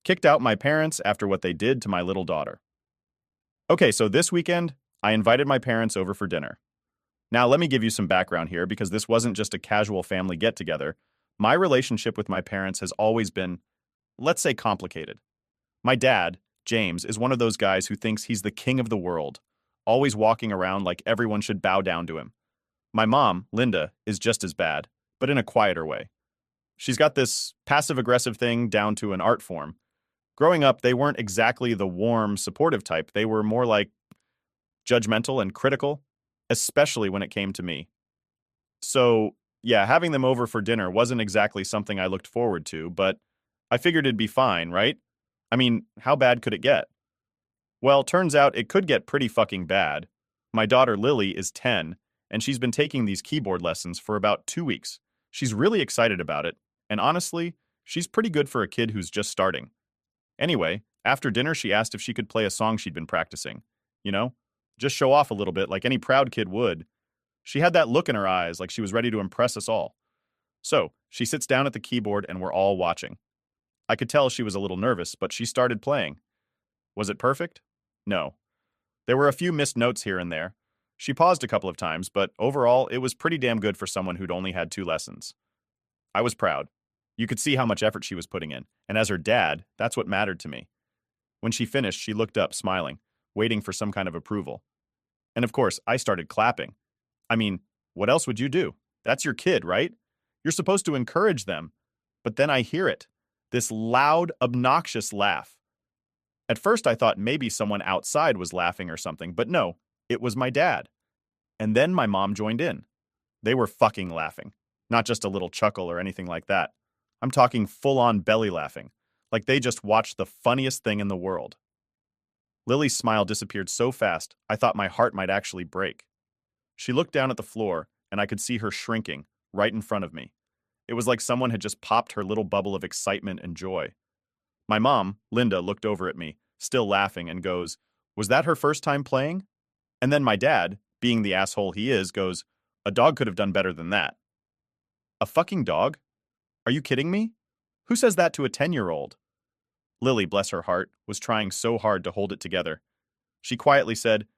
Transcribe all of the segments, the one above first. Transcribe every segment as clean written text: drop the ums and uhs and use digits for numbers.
Kicked out my parents after what they did to my little daughter. Okay, so this weekend, I invited my parents over for dinner. Now, let me give you some background here because this wasn't just a casual family get together. My relationship with my parents has always been, let's say, complicated. My dad, James, is one of those guys who thinks he's the king of the world, always walking around like everyone should bow down to him. My mom, Linda, is just as bad, but in a quieter way. She's got this passive aggressive thing down to an art form. Growing up, they weren't exactly the warm, supportive type. They were more like judgmental and critical, especially when it came to me. So, yeah, having them over for dinner wasn't exactly something I looked forward to, but I figured it'd be fine, right? I mean, how bad could it get? Well, turns out it could get pretty fucking bad. My daughter Lily is 10, and she's been taking these keyboard lessons for about 2 weeks. She's really excited about it, and honestly, she's pretty good for a kid who's just starting. Anyway, after dinner, she asked if she could play a song she'd been practicing. You know, just show off a little bit like any proud kid would. She had that look in her eyes like she was ready to impress us all. So, she sits down at the keyboard and we're all watching. I could tell she was a little nervous, but she started playing. Was it perfect? No. There were a few missed notes here and there. She paused a couple of times, but overall, it was pretty damn good for someone who'd only had 2 lessons. I was proud. You could see how much effort she was putting in, and as her dad, that's what mattered to me. When she finished, she looked up, smiling, waiting for some kind of approval. And of course, I started clapping. I mean, what else would you do? That's your kid, right? You're supposed to encourage them. But then I hear it, this loud, obnoxious laugh. At first, I thought maybe someone outside was laughing or something, but no, it was my dad. And then my mom joined in. They were fucking laughing, not just a little chuckle or anything like that. I'm talking full on belly laughing, like they just watched the funniest thing in the world. Lily's smile disappeared so fast, I thought my heart might actually break. She looked down at the floor, and I could see her shrinking, right in front of me. It was like someone had just popped her little bubble of excitement and joy. My mom, Linda, looked over at me, still laughing, and goes, "Was that her first time playing?" And then my dad, being the asshole he is, goes, "A dog could have done better than that." A fucking dog? Are you kidding me? Who says that to a 10-year-old? Lily, bless her heart, was trying so hard to hold it together. She quietly said,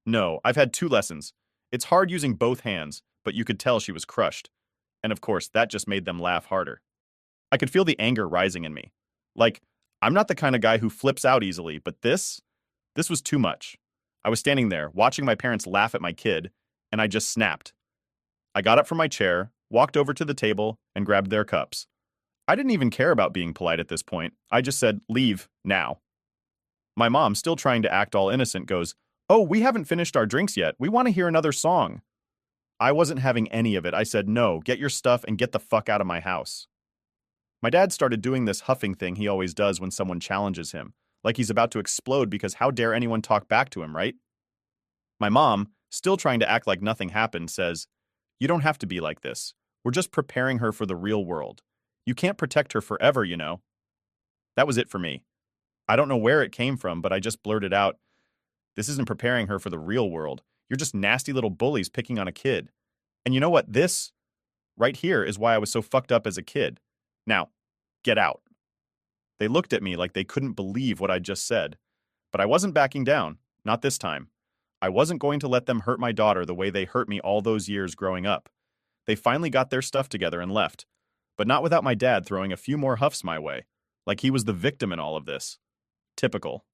"No, I've had 2 lessons. It's hard using both hands," but you could tell she was crushed. And of course, that just made them laugh harder. I could feel the anger rising in me. Like, I'm not the kind of guy who flips out easily, but this was too much. I was standing there, watching my parents laugh at my kid, and I just snapped. I got up from my chair, walked over to the table, and grabbed their cups. I didn't even care about being polite at this point. I just said, "Leave, now." My mom, still trying to act all innocent, goes, "Oh, we haven't finished our drinks yet. We want to hear another song." I wasn't having any of it. I said, "No, get your stuff and get the fuck out of my house." My dad started doing this huffing thing he always does when someone challenges him, like he's about to explode because how dare anyone talk back to him, right? My mom, still trying to act like nothing happened, says, "You don't have to be like this. We're just preparing her for the real world. You can't protect her forever, you know." That was it for me. I don't know where it came from, but I just blurted out, "This isn't preparing her for the real world. You're just nasty little bullies picking on a kid. And you know what? This right here is why I was so fucked up as a kid. Now, get out." They looked at me like they couldn't believe what I'd just said. But I wasn't backing down. Not this time. I wasn't going to let them hurt my daughter the way they hurt me all those years growing up. They finally got their stuff together and left. But not without my dad throwing a few more huffs my way. Like he was the victim in all of this. Typical.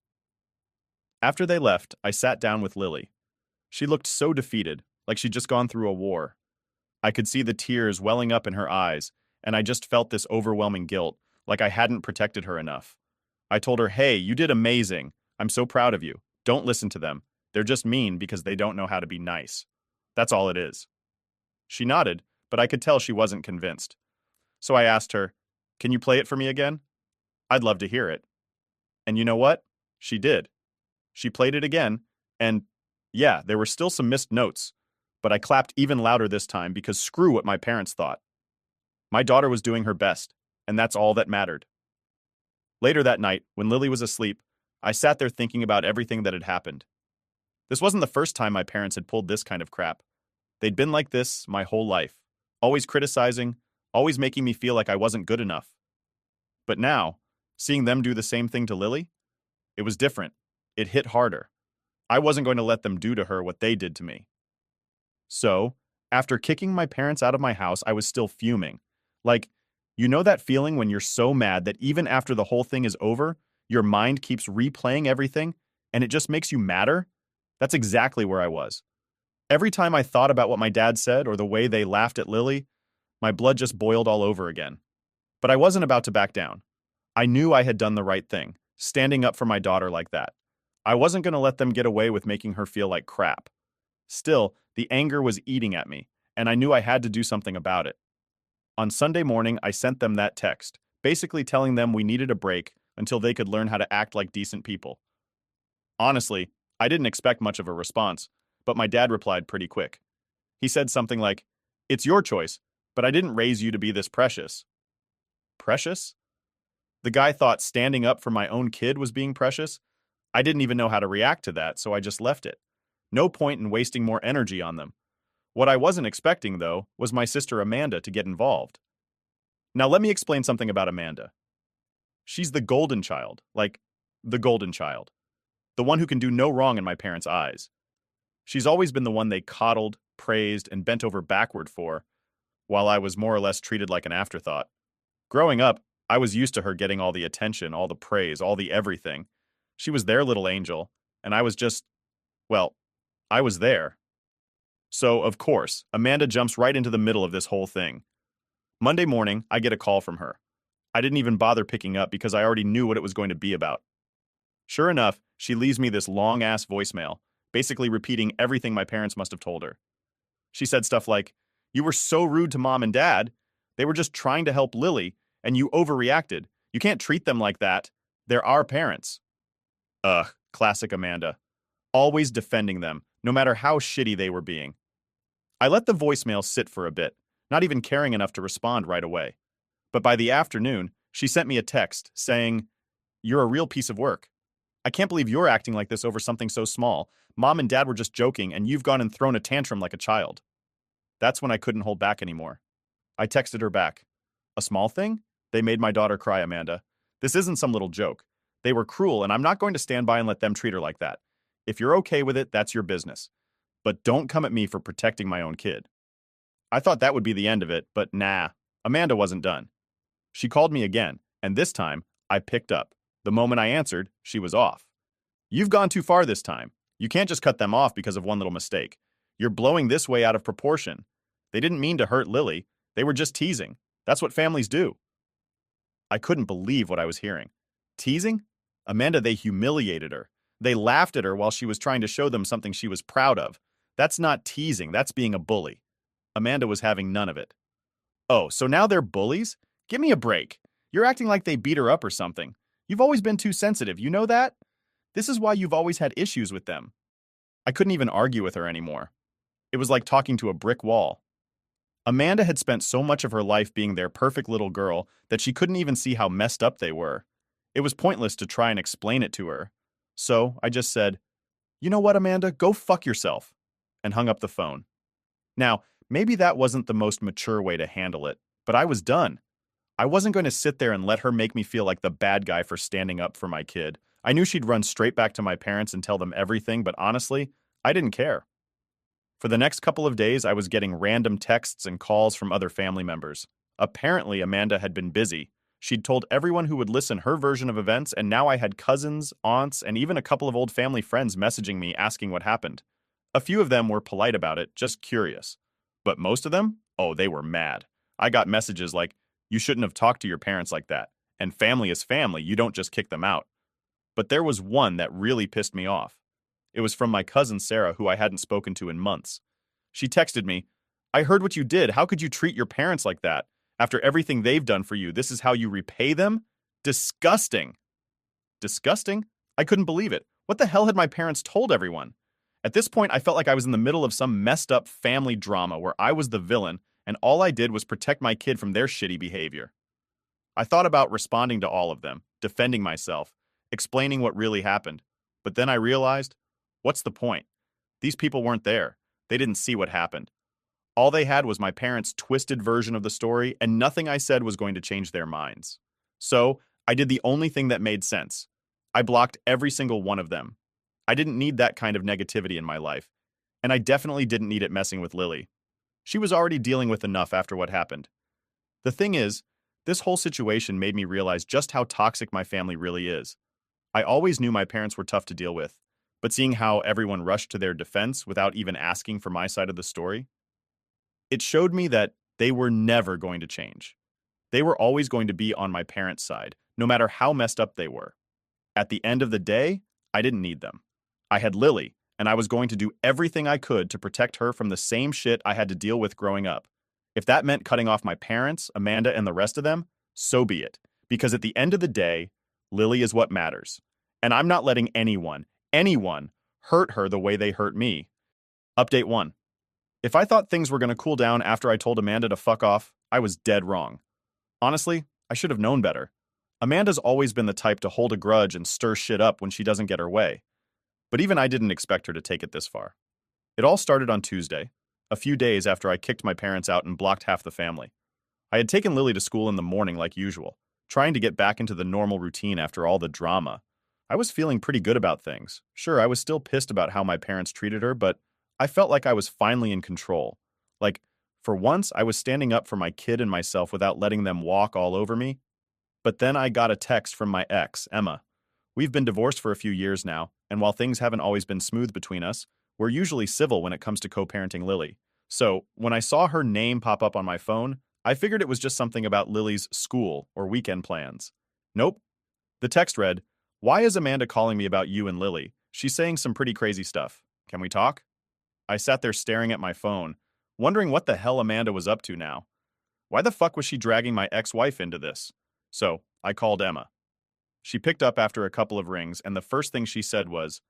After they left, I sat down with Lily. She looked so defeated, like she'd just gone through a war. I could see the tears welling up in her eyes, and I just felt this overwhelming guilt, like I hadn't protected her enough. I told her, "Hey, you did amazing. I'm so proud of you. Don't listen to them. They're just mean because they don't know how to be nice. That's all it is." She nodded, but I could tell she wasn't convinced. So I asked her, "Can you play it for me again? I'd love to hear it." And you know what? She did. She played it again, and yeah, there were still some missed notes, but I clapped even louder this time because screw what my parents thought. My daughter was doing her best, and that's all that mattered. Later that night, when Lily was asleep, I sat there thinking about everything that had happened. This wasn't the first time my parents had pulled this kind of crap. They'd been like this my whole life, always criticizing, always making me feel like I wasn't good enough. But now, Seeing them do the same thing to Lily, it was different. It hit harder. I wasn't going to let them do to her what they did to me. So, after kicking my parents out of my house, I was still fuming. Like, you know that feeling when you're so mad that even after the whole thing is over, your mind keeps replaying everything and it just makes you madder? That's exactly where I was. Every time I thought about what my dad said or the way they laughed at Lily, my blood just boiled all over again. But I wasn't about to back down. I knew I had done the right thing, standing up for my daughter like that. I wasn't going to let them get away with making her feel like crap. Still, the anger was eating at me, and I knew I had to do something about it. On Sunday morning, I sent them that text, basically telling them we needed a break until they could learn how to act like decent people. Honestly, I didn't expect much of a response, but my dad replied pretty quick. He said something like, "It's your choice, but I didn't raise you to be this precious." Precious? The guy thought standing up for my own kid was being precious? I didn't even know how to react to that, so I just left it. No point in wasting more energy on them. What I wasn't expecting, though, was my sister Amanda to get involved. Now, let me explain something about Amanda. She's the golden child, like the golden child, the one who can do no wrong in my parents' eyes. She's always been the one they coddled, praised, and bent over backward for, while I was more or less treated like an afterthought. Growing up, I was used to her getting all the attention, all the praise, all the everything. She was their little angel, and I was just, well, I was there. So, of course, Amanda jumps right into the middle of this whole thing. Monday morning, I get a call from her. I didn't even bother picking up because I already knew what it was going to be about. Sure enough, she leaves me this long-ass voicemail, basically repeating everything my parents must have told her. She said stuff like, "You were so rude to mom and dad. They were just trying to help Lily, and you overreacted. You can't treat them like that. They're our parents." Ugh, classic Amanda. Always defending them, no matter how shitty they were being. I let the voicemail sit for a bit, not even caring enough to respond right away. But by the afternoon, she sent me a text saying, "You're a real piece of work. I can't believe you're acting like this over something so small. Mom and dad were just joking, and you've gone and thrown a tantrum like a child." That's when I couldn't hold back anymore. I texted her back. "A small thing? They made my daughter cry, Amanda. This isn't some little joke. They were cruel, and I'm not going to stand by and let them treat her like that. If you're okay with it, that's your business. But don't come at me for protecting my own kid." I thought that would be the end of it, but nah, Amanda wasn't done. She called me again, and this time, I picked up. The moment I answered, she was off. "You've gone too far this time. You can't just cut them off because of one little mistake. You're blowing this way out of proportion. They didn't mean to hurt Lily. They were just teasing. That's what families do." I couldn't believe what I was hearing. Teasing? Amanda, they humiliated her. They laughed at her while she was trying to show them something she was proud of. That's not teasing, that's being a bully. Amanda was having none of it. "Oh, so now they're bullies? Give me a break. You're acting like they beat her up or something. You've always been too sensitive, you know that? This is why you've always had issues with them." I couldn't even argue with her anymore. It was like talking to a brick wall. Amanda had spent so much of her life being their perfect little girl that she couldn't even see how messed up they were. It was pointless to try and explain it to her. So I just said, "You know what, Amanda? Go fuck yourself," and hung up the phone. Now, maybe that wasn't the most mature way to handle it, but I was done. I wasn't going to sit there and let her make me feel like the bad guy for standing up for my kid. I knew she'd run straight back to my parents and tell them everything, but honestly, I didn't care. For the next couple of days, I was getting random texts and calls from other family members. Apparently, Amanda had been busy. She'd told everyone who would listen her version of events, and now I had cousins, aunts, and even a couple of old family friends messaging me asking what happened. A few of them were polite about it, just curious. But most of them? Oh, they were mad. I got messages like, "You shouldn't have talked to your parents like that. And family is family, you don't just kick them out." But there was one that really pissed me off. It was from my cousin Sarah, who I hadn't spoken to in months. She texted me, "I heard what you did. How could you treat your parents like that? After everything they've done for you, this is how you repay them? Disgusting." Disgusting? I couldn't believe it. What the hell had my parents told everyone? At this point, I felt like I was in the middle of some messed up family drama where I was the villain, and all I did was protect my kid from their shitty behavior. I thought about responding to all of them, defending myself, explaining what really happened. But then I realized, what's the point? These people weren't there. They didn't see what happened. All they had was my parents' twisted version of the story, and nothing I said was going to change their minds. So, I did the only thing that made sense. I blocked every single one of them. I didn't need that kind of negativity in my life, and I definitely didn't need it messing with Lily. She was already dealing with enough after what happened. The thing is, this whole situation made me realize just how toxic my family really is. I always knew my parents were tough to deal with, but seeing how everyone rushed to their defense without even asking for my side of the story, it showed me that they were never going to change. They were always going to be on my parents' side, no matter how messed up they were. At the end of the day, I didn't need them. I had Lily, and I was going to do everything I could to protect her from the same shit I had to deal with growing up. If that meant cutting off my parents, Amanda, and the rest of them, so be it. Because at the end of the day, Lily is what matters. And I'm not letting anyone, hurt her the way they hurt me. Update 1. If I thought things were going to cool down after I told Amanda to fuck off, I was dead wrong. Honestly, I should have known better. Amanda's always been the type to hold a grudge and stir shit up when she doesn't get her way. But even I didn't expect her to take it this far. It all started on Tuesday, a few days after I kicked my parents out and blocked half the family. I had taken Lily to school in the morning like usual, trying to get back into the normal routine after all the drama. I was feeling pretty good about things. Sure, I was still pissed about how my parents treated her, but I felt like I was finally in control. Like, for once, I was standing up for my kid and myself without letting them walk all over me. But then I got a text from my ex, Emma. We've been divorced for a few years now, and while things haven't always been smooth between us, we're usually civil when it comes to co-parenting Lily. So, when I saw her name pop up on my phone, I figured it was just something about Lily's school or weekend plans. Nope. The text read, "Why is Amanda calling me about you and Lily? She's saying some pretty crazy stuff. Can we talk?" I sat there staring at my phone, wondering what the hell Amanda was up to now. Why the fuck was she dragging my ex-wife into this? So, I called Emma. She picked up after a couple of rings, and the first thing she said was,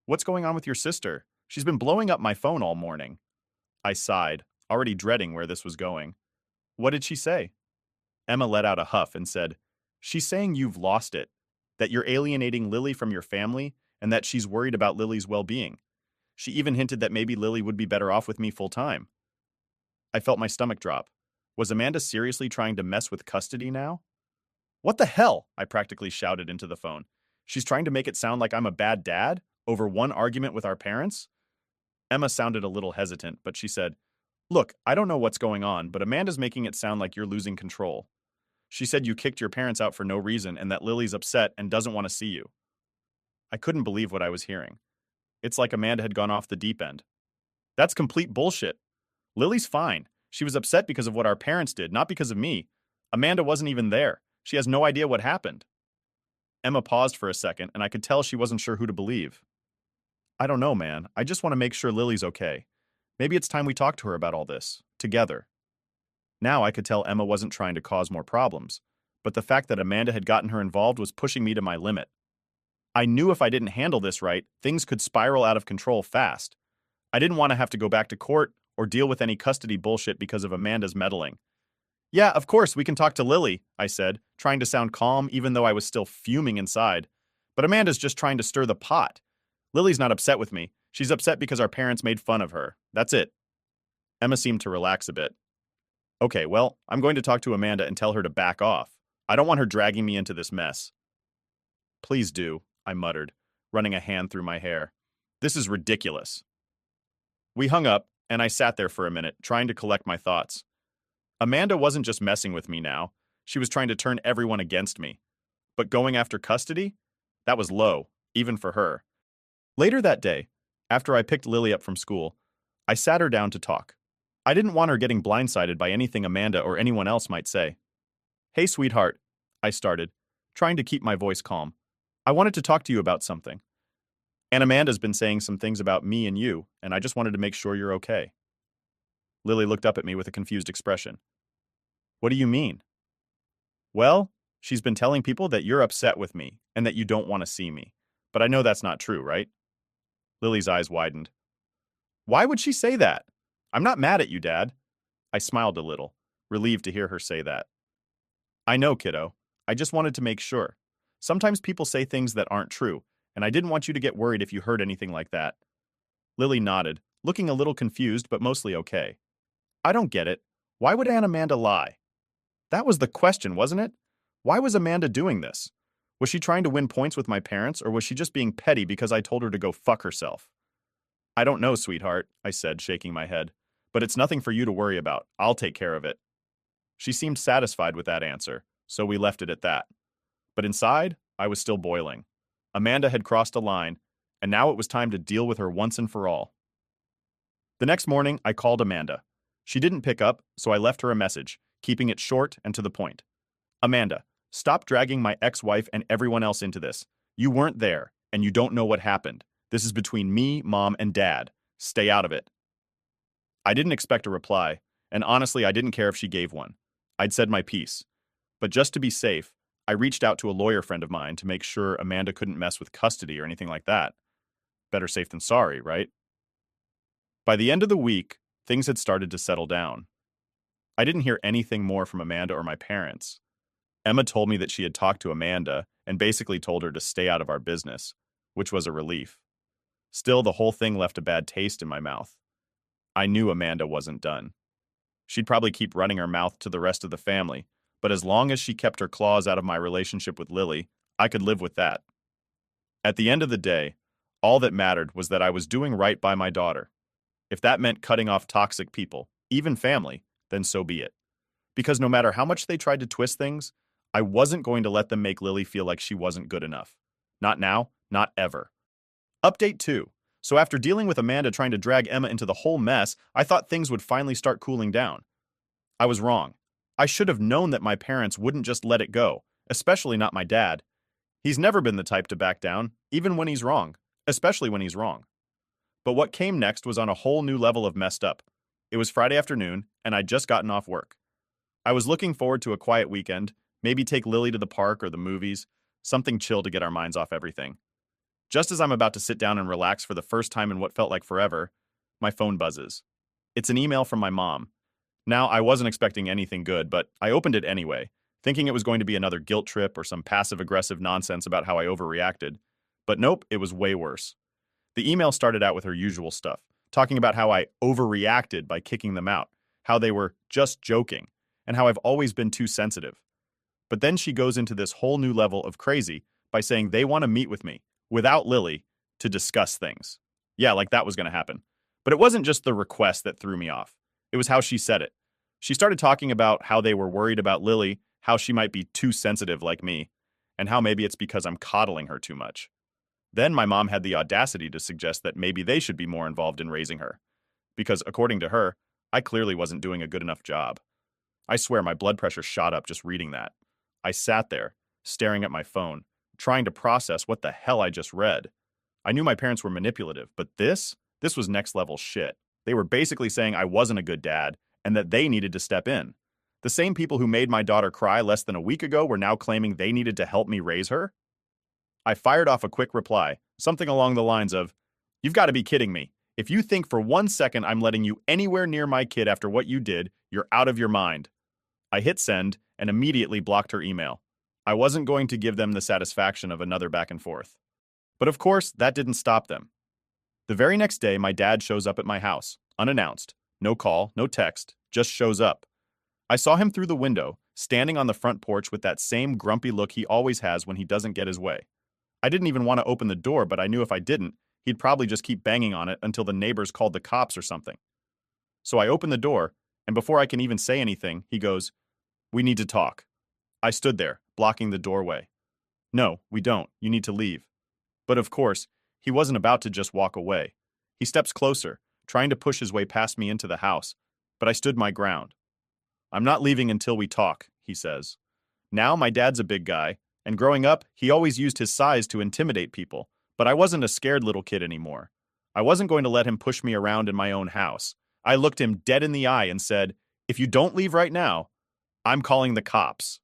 "What's going on with your sister? She's been blowing up my phone all morning." I sighed, already dreading where this was going. "What did she say?" Emma let out a huff and said, "She's saying you've lost it, that you're alienating Lily from your family, and that she's worried about Lily's well-being. She even hinted that maybe Lily would be better off with me full-time." I felt my stomach drop. Was Amanda seriously trying to mess with custody now? "What the hell?" I practically shouted into the phone. "She's trying to make it sound like I'm a bad dad over one argument with our parents?" Emma sounded a little hesitant, but she said, "Look, I don't know what's going on, but Amanda's making it sound like you're losing control. She said you kicked your parents out for no reason and that Lily's upset and doesn't want to see you." I couldn't believe what I was hearing. It's like Amanda had gone off the deep end. That's complete bullshit. Lily's fine. She was upset because of what our parents did, not because of me. Amanda wasn't even there. She has no idea what happened. Emma paused for a second, and I could tell she wasn't sure who to believe. "I don't know, man. I just want to make sure Lily's okay. Maybe it's time we talk to her about all this, together." Now I could tell Emma wasn't trying to cause more problems, but the fact that Amanda had gotten her involved was pushing me to my limit. I knew if I didn't handle this right, things could spiral out of control fast. I didn't want to have to go back to court or deal with any custody bullshit because of Amanda's meddling. "Yeah, of course, we can talk to Lily," I said, trying to sound calm even though I was still fuming inside. "But Amanda's just trying to stir the pot. Lily's not upset with me. She's upset because our parents made fun of her. That's it." Emma seemed to relax a bit. "Okay, well, I'm going to talk to Amanda and tell her to back off. I don't want her dragging me into this mess." "Please do," I muttered, running a hand through my hair. "This is ridiculous." We hung up, and I sat there for a minute, trying to collect my thoughts. Amanda wasn't just messing with me now. She was trying to turn everyone against me. But going after custody? That was low, even for her. Later that day, after I picked Lily up from school, I sat her down to talk. I didn't want her getting blindsided by anything Amanda or anyone else might say. "Hey, sweetheart," I started, trying to keep my voice calm. "I wanted to talk to you about something. And Amanda's been saying some things about me and you, and I just wanted to make sure you're okay." Lily looked up at me with a confused expression. "What do you mean?" "Well, she's been telling people that you're upset with me and that you don't want to see me. But I know that's not true, right?" Lily's eyes widened. "Why would she say that? I'm not mad at you, Dad." I smiled a little, relieved to hear her say that. "I know, kiddo. I just wanted to make sure. Sometimes people say things that aren't true, and I didn't want you to get worried if you heard anything like that." Lily nodded, looking a little confused but mostly okay. "I don't get it. Why would Aunt Amanda lie?" That was the question, wasn't it? Why was Amanda doing this? Was she trying to win points with my parents, or was she just being petty because I told her to go fuck herself? I don't know, sweetheart, I said, shaking my head. But it's nothing for you to worry about. I'll take care of it. She seemed satisfied with that answer, so we left it at that. But inside, I was still boiling. Amanda had crossed a line, and now it was time to deal with her once and for all. The next morning, I called Amanda. She didn't pick up, so I left her a message, keeping it short and to the point. Amanda, stop dragging my ex-wife and everyone else into this. You weren't there, and you don't know what happened. This is between me, Mom, and Dad. Stay out of it. I didn't expect a reply, and honestly, I didn't care if she gave one. I'd said my piece. But just to be safe, I reached out to a lawyer friend of mine to make sure Amanda couldn't mess with custody or anything like that. Better safe than sorry, right? By the end of the week, things had started to settle down. I didn't hear anything more from Amanda or my parents. Emma told me that she had talked to Amanda and basically told her to stay out of our business, which was a relief. Still, the whole thing left a bad taste in my mouth. I knew Amanda wasn't done. She'd probably keep running her mouth to the rest of the family, but as long as she kept her claws out of my relationship with Lily, I could live with that. At the end of the day, all that mattered was that I was doing right by my daughter. If that meant cutting off toxic people, even family, then so be it. Because no matter how much they tried to twist things, I wasn't going to let them make Lily feel like she wasn't good enough. Not now, not ever. Update 2. So after dealing with Amanda trying to drag Emma into the whole mess, I thought things would finally start cooling down. I was wrong. I should have known that my parents wouldn't just let it go, especially not my dad. He's never been the type to back down, even when he's wrong, especially when he's wrong. But what came next was on a whole new level of messed up. It was Friday afternoon, and I'd just gotten off work. I was looking forward to a quiet weekend, maybe take Lily to the park or the movies, something chill to get our minds off everything. Just as I'm about to sit down and relax for the first time in what felt like forever, my phone buzzes. It's an email from my mom. Now, I wasn't expecting anything good, but I opened it anyway, thinking it was going to be another guilt trip or some passive-aggressive nonsense about how I overreacted. But nope, it was way worse. The email started out with her usual stuff, talking about how I overreacted by kicking them out, how they were just joking, and how I've always been too sensitive. But then she goes into this whole new level of crazy by saying they want to meet with me, without Lily, to discuss things. Yeah, like that was going to happen. But it wasn't just the request that threw me off. It was how she said it. She started talking about how they were worried about Lily, how she might be too sensitive like me, and how maybe it's because I'm coddling her too much. Then my mom had the audacity to suggest that maybe they should be more involved in raising her. Because, according to her, I clearly wasn't doing a good enough job. I swear my blood pressure shot up just reading that. I sat there, staring at my phone, trying to process what the hell I just read. I knew my parents were manipulative, but this was next level shit. They were basically saying I wasn't a good dad and that they needed to step in. The same people who made my daughter cry less than a week ago were now claiming they needed to help me raise her? I fired off a quick reply, something along the lines of, "You've got to be kidding me. If you think for 1 second I'm letting you anywhere near my kid after what you did, you're out of your mind." I hit send and immediately blocked her email. I wasn't going to give them the satisfaction of another back and forth. But of course, that didn't stop them. The very next day, my dad shows up at my house, unannounced. No call, no text, just shows up. I saw him through the window, standing on the front porch with that same grumpy look he always has when he doesn't get his way. I didn't even want to open the door, but I knew if I didn't, he'd probably just keep banging on it until the neighbors called the cops or something. So I opened the door, and before I can even say anything, he goes, "We need to talk." I stood there, blocking the doorway. "No, we don't. You need to leave." But of course, he wasn't about to just walk away. He steps closer, trying to push his way past me into the house, but I stood my ground. "I'm not leaving until we talk," he says. Now my dad's a big guy, and growing up, he always used his size to intimidate people, but I wasn't a scared little kid anymore. I wasn't going to let him push me around in my own house. I looked him dead in the eye and said, "If you don't leave right now, I'm calling the cops."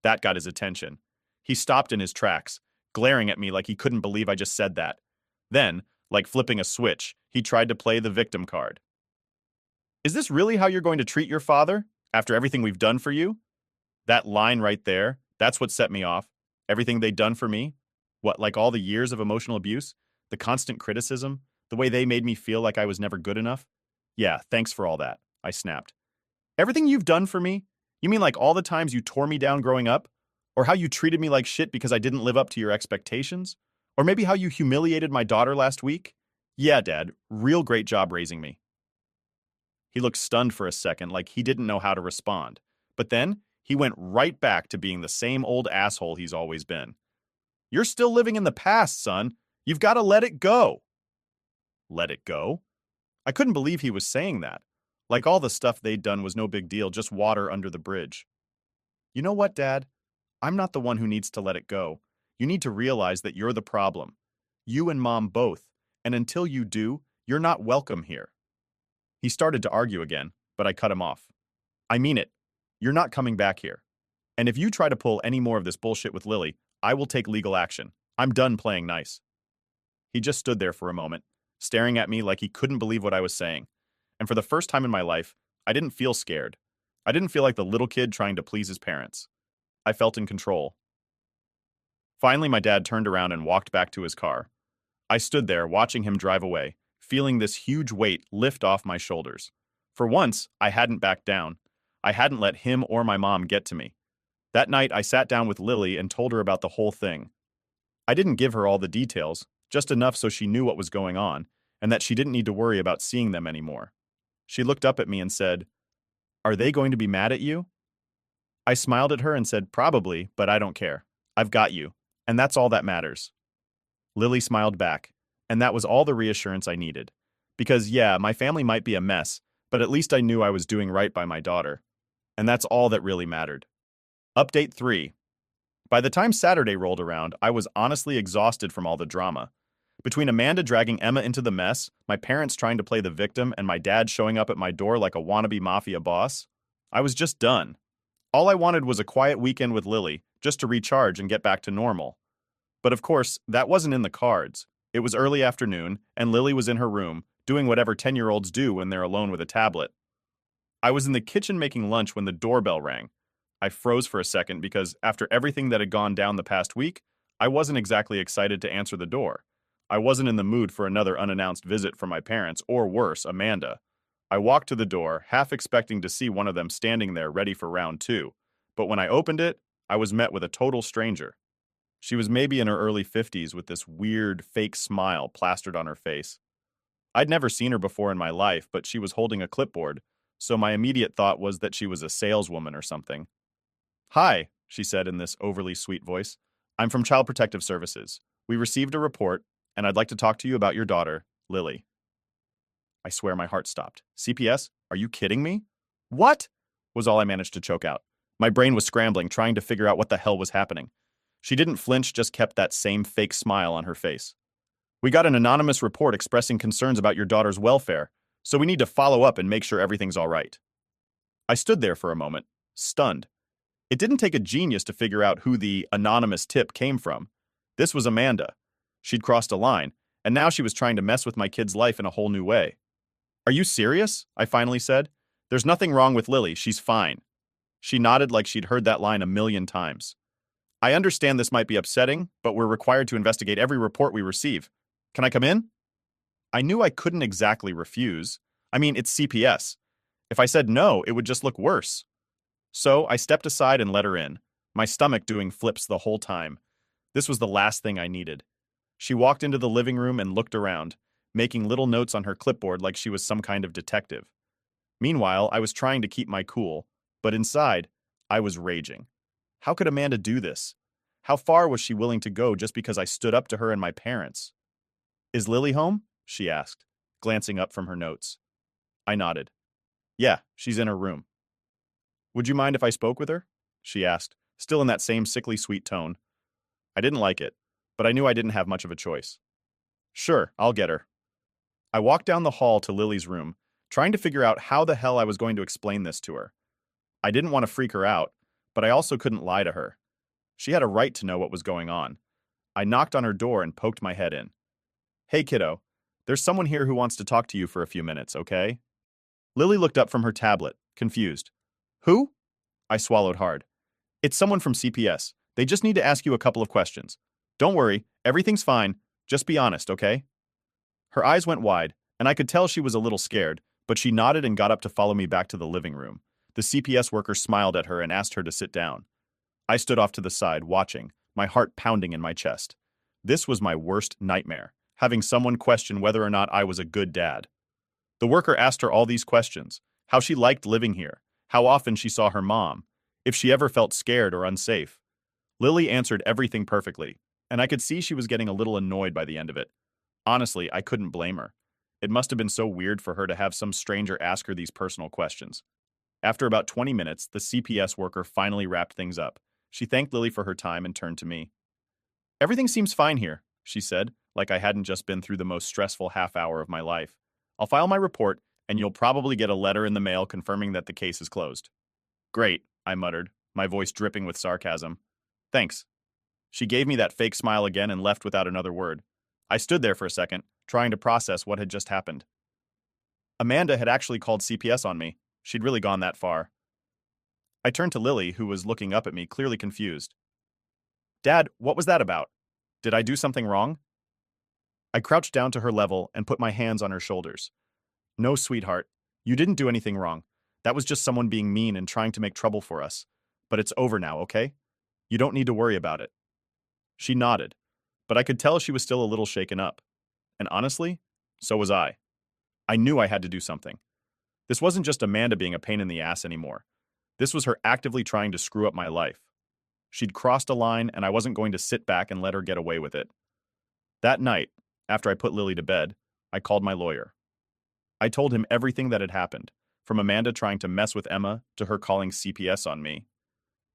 That got his attention. He stopped in his tracks, glaring at me like he couldn't believe I just said that. Then, like flipping a switch, he tried to play the victim card. "Is this really how you're going to treat your father, after everything we've done for you?" That line right there, that's what set me off. Everything they'd done for me? What, like all the years of emotional abuse? The constant criticism? The way they made me feel like I was never good enough? "Yeah, thanks for all that," I snapped. "Everything you've done for me? You mean like all the times you tore me down growing up? Or how you treated me like shit because I didn't live up to your expectations? Or maybe how you humiliated my daughter last week? Yeah, Dad, real great job raising me. He looked stunned for a second, like he didn't know how to respond. But then, he went right back to being the same old asshole he's always been. You're still living in the past, son. You've got to let it go. Let it go? I couldn't believe he was saying that. Like all the stuff they'd done was no big deal, just water under the bridge. You know what, Dad? I'm not the one who needs to let it go. You need to realize that you're the problem. You and Mom both. And until you do, you're not welcome here. He started to argue again, but I cut him off. I mean it. You're not coming back here. And if you try to pull any more of this bullshit with Lily, I will take legal action. I'm done playing nice. He just stood there for a moment, staring at me like he couldn't believe what I was saying. And for the first time in my life, I didn't feel scared. I didn't feel like the little kid trying to please his parents. I felt in control. Finally, my dad turned around and walked back to his car. I stood there, watching him drive away, feeling this huge weight lift off my shoulders. For once, I hadn't backed down. I hadn't let him or my mom get to me. That night, I sat down with Lily and told her about the whole thing. I didn't give her all the details, just enough so she knew what was going on, and that she didn't need to worry about seeing them anymore. She looked up at me and said, "Are they going to be mad at you?" I smiled at her and said, "Probably, but I don't care. I've got you, and that's all that matters." Lily smiled back, and that was all the reassurance I needed. Because, yeah, my family might be a mess, but at least I knew I was doing right by my daughter. And that's all that really mattered. Update 3. By the time Saturday rolled around, I was honestly exhausted from all the drama. Between Amanda dragging Emma into the mess, my parents trying to play the victim, and my dad showing up at my door like a wannabe mafia boss, I was just done. All I wanted was a quiet weekend with Lily, just to recharge and get back to normal. But of course, that wasn't in the cards. It was early afternoon, and Lily was in her room, doing whatever 10-year-olds do when they're alone with a tablet. I was in the kitchen making lunch when the doorbell rang. I froze for a second because, after everything that had gone down the past week, I wasn't exactly excited to answer the door. I wasn't in the mood for another unannounced visit from my parents, or worse, Amanda. I walked to the door, half expecting to see one of them standing there ready for round 2. But when I opened it, I was met with a total stranger. She was maybe in her early 50s with this weird, fake smile plastered on her face. I'd never seen her before in my life, but she was holding a clipboard, so my immediate thought was that she was a saleswoman or something. "Hi," she said in this overly sweet voice. "I'm from Child Protective Services. We received a report, and I'd like to talk to you about your daughter, Lily." I swear my heart stopped. "CPS? Are you kidding me?" "What?" was all I managed to choke out. My brain was scrambling, trying to figure out what the hell was happening. She didn't flinch, just kept that same fake smile on her face. "We got an anonymous report expressing concerns about your daughter's welfare, so we need to follow up and make sure everything's all right." I stood there for a moment, stunned. It didn't take a genius to figure out who the anonymous tip came from. This was Amanda. She'd crossed a line, and now she was trying to mess with my kid's life in a whole new way. "Are you serious?" I finally said. "There's nothing wrong with Lily. She's fine." She nodded like she'd heard that line a million times. "I understand this might be upsetting, but we're required to investigate every report we receive. Can I come in?" I knew I couldn't exactly refuse. I mean, it's CPS. If I said no, it would just look worse. So I stepped aside and let her in, my stomach doing flips the whole time. This was the last thing I needed. She walked into the living room and looked around, making little notes on her clipboard like she was some kind of detective. Meanwhile, I was trying to keep my cool, but inside, I was raging. How could Amanda do this? How far was she willing to go just because I stood up to her and my parents? "Is Lily home?" she asked, glancing up from her notes. I nodded. "Yeah, she's in her room." "Would you mind if I spoke with her?" she asked, still in that same sickly sweet tone. I didn't like it, but I knew I didn't have much of a choice. "Sure, I'll get her." I walked down the hall to Lily's room, trying to figure out how the hell I was going to explain this to her. I didn't want to freak her out, but I also couldn't lie to her. She had a right to know what was going on. I knocked on her door and poked my head in. "Hey, kiddo, there's someone here who wants to talk to you for a few minutes, okay?" Lily looked up from her tablet, confused. "Who?" I swallowed hard. "It's someone from CPS. They just need to ask you a couple of questions. Don't worry, everything's fine. Just be honest, okay?" Her eyes went wide, and I could tell she was a little scared, but she nodded and got up to follow me back to the living room. The CPS worker smiled at her and asked her to sit down. I stood off to the side, watching, my heart pounding in my chest. This was my worst nightmare, having someone question whether or not I was a good dad. The worker asked her all these questions: how she liked living here, how often she saw her mom, if she ever felt scared or unsafe. Lily answered everything perfectly, and I could see she was getting a little annoyed by the end of it. Honestly, I couldn't blame her. It must have been so weird for her to have some stranger ask her these personal questions. After about 20 minutes, the CPS worker finally wrapped things up. She thanked Lily for her time and turned to me. "Everything seems fine here," she said, like I hadn't just been through the most stressful half hour of my life. "I'll file my report, and you'll probably get a letter in the mail confirming that the case is closed." "Great," I muttered, my voice dripping with sarcasm. "Thanks." She gave me that fake smile again and left without another word. I stood there for a second, trying to process what had just happened. Amanda had actually called CPS on me. She'd really gone that far. I turned to Lily, who was looking up at me, clearly confused. "Dad, what was that about? Did I do something wrong?" I crouched down to her level and put my hands on her shoulders. "No, sweetheart. You didn't do anything wrong. That was just someone being mean and trying to make trouble for us. But it's over now, okay? You don't need to worry about it." She nodded, but I could tell she was still a little shaken up. And honestly, so was I. I knew I had to do something. This wasn't just Amanda being a pain in the ass anymore. This was her actively trying to screw up my life. She'd crossed a line, and I wasn't going to sit back and let her get away with it. That night, after I put Lily to bed, I called my lawyer. I told him everything that had happened, from Amanda trying to mess with Emma to her calling CPS on me.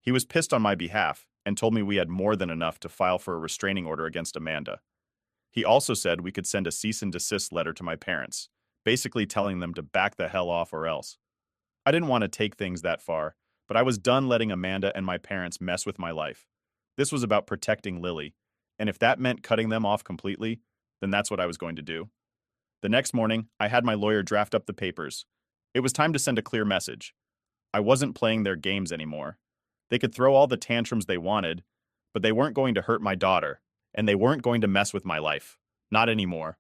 He was pissed on my behalf and told me we had more than enough to file for a restraining order against Amanda. He also said we could send a cease and desist letter to my parents, basically telling them to back the hell off or else. I didn't want to take things that far, but I was done letting Amanda and my parents mess with my life. This was about protecting Lily, and if that meant cutting them off completely, then that's what I was going to do. The next morning, I had my lawyer draft up the papers. It was time to send a clear message. I wasn't playing their games anymore. They could throw all the tantrums they wanted, but they weren't going to hurt my daughter, and they weren't going to mess with my life. Not anymore.